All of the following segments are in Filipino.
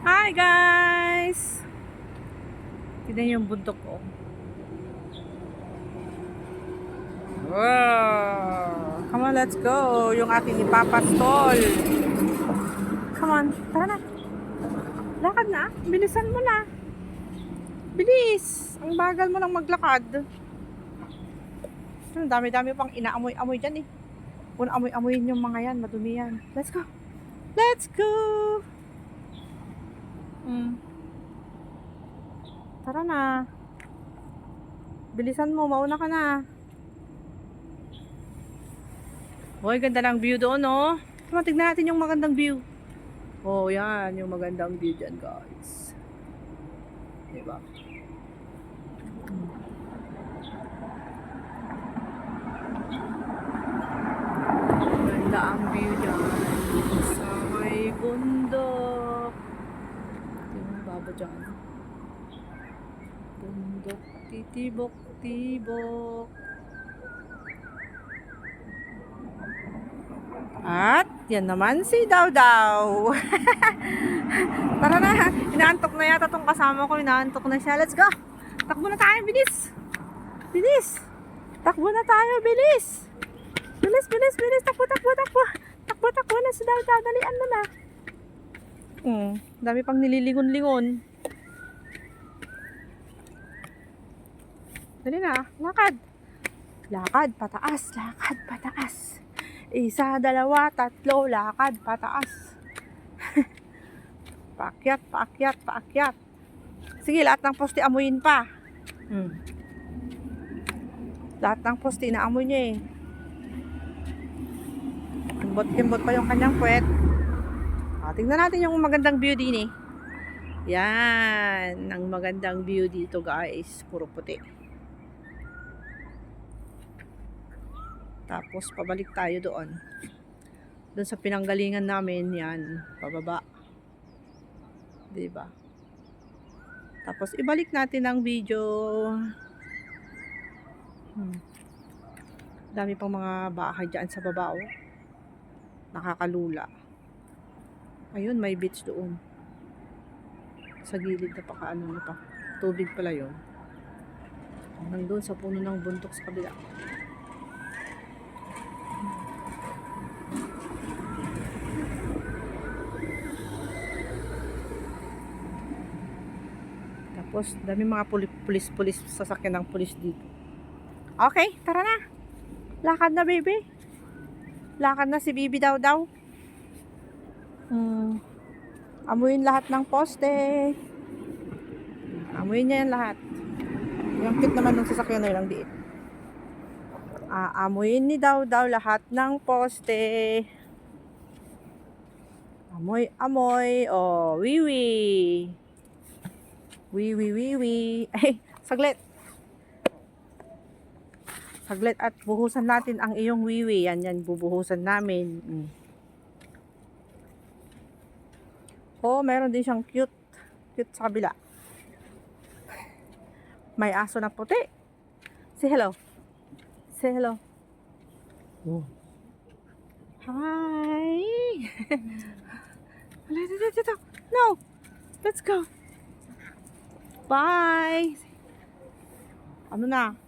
Hi guys! Tignan yung bundok ko. Wow! Come on, let's go! Yung aking ipapastol. Come on, tara na. Lakad na. Bilisan mo na. Bilis! Ang bagal mo lang maglakad. Ang dami-dami pang inaamoy-amoy dyan eh. Kung amoy-amoyin yung mga yan, madumi yan. Let's go! Let's go! Tara na. Bilisan mo, mauna ka na. Hoy, ganda ng view doon, oh. Tama, tignan natin yung magandang view. Oh, yan, yung magandang view dyan, guys. Diba? Ganda ang view dyan. Sa may bundok. Tingnan baba dyan. Bundok, titibok-tibok. At, yan naman si Daw Daw. Tara na, inaantok na yata tong kasama ko. Inaantok na siya. Let's go! Takbo na tayo, bilis! Bilis! Takbo na tayo, bilis! Bilis, bilis, bilis! Takbo, takbo, takbo! Takbo, takbo na si Daw Daw. Dalian mo na. Dami pang nililingon-lingon. Dali na, lakad. Lakad, pataas, lakad, pataas. Isa, dalawa, tatlo, lakad, pataas. Paakyat, paakyat, paakyat. Sige, lahat ng poste amuyin pa. Lahat ng poste inaamoy niya eh. Kimbot-kimbot pa yung kanyang puwet. Tingnan natin yung magandang view din eh. Yan, ang magandang view dito guys. Puro puti. Tapos pabalik tayo doon. Doon sa pinanggalingan namin, yan, pababa. 'Di ba? Tapos ibalik natin ang video. Dami pang mga bahay diyan sa baba, oh. Nakakalula. Ayun, may beach doon. Sa gilid na pakaano na pa. Tubig pala 'yon. Nandun sa puno ng buntok sa kabila. Tapos, dami mga pulis-pulis, sasakyan ng pulis dito. Okay, tara na. Lakad na, baby. Lakad na si Bibi Daw Daw. Amuyin lahat ng poste. Amuyin niya yan lahat. Yung cute naman ng sasakyan na ilang diit. Amuyin ni Daw Daw lahat ng poste. Amoy, amoy. Oh, wiwi. Wiwi, wiwi. Ay, saglit. Saglit at buhusan natin ang iyong wiwi. Yan, yan, bubuhusan namin. Oh, meron din siyang cute. Cute sa kabila. May aso na puti. Say hello. Say hello. Oh. Hi. No. Let's go. Bye. Ano na?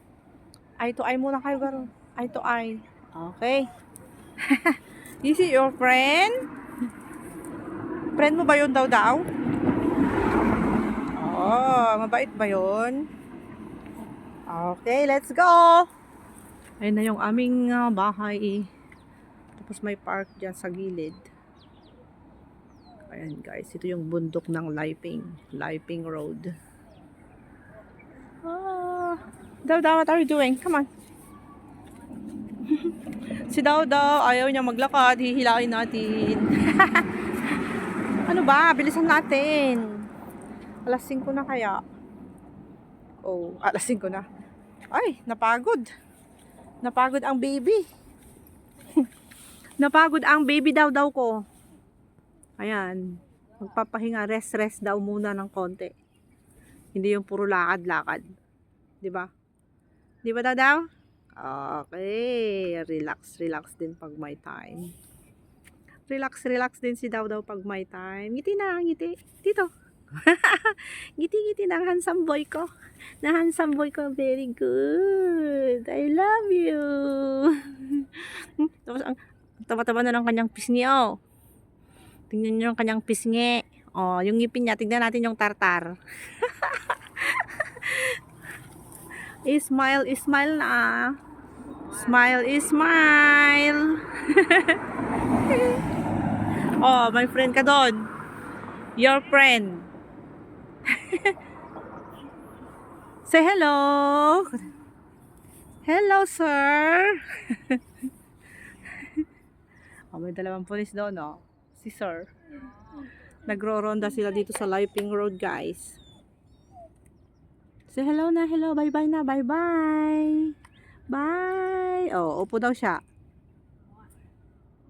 Eye to eye muna kayo, garo. Eye to eye. Okay. This is your friend? Friend mo ba yun, Daw Daw? Oh, mabait ba yun? Okay, let's go. Ayun na yung aming bahay. Tapos may park dyan sa gilid. Ayan guys, ito yung bundok ng Liping Road. Daw Daw, what are you doing? Come on. Si Daw Daw, ayaw niya maglakad. Hihilain natin. Ano ba? Bilisan natin. Alas 5 na kaya. Oh, alas 5 na. Ay, napagod. Napagod ang baby. Napagod ang baby Daw Daw ko. Ayan. Magpapahinga. Rest daw muna ng konti. Hindi yung puro lakad-lakad. Diba? Diba Daw Daw? Okay. Relax din pag may time. Relax, relax din si Daw Daw pag may time. Ngiti na, ngiti. Dito. Ngiti-ngiti ng handsome boy ko. Na handsome boy ko, very good. I love you. Tapos ang taba-taba na ng kanyang pisngi, oh. Tingnan niyo yung kanyang pisngi. Oh, yung ngipin niya, tingnan natin yung tartar. Smile, smile na. Smile, smile. Oh, my friend ka doon. Your friend. Say hello. Hello, sir. Oh, may dalawang pulis doon, oh. Si sir. Nagro-ronda sila dito sa Liping Road, guys. Say hello na, hello. Bye-bye na, bye-bye. Bye. Oh, upo daw siya.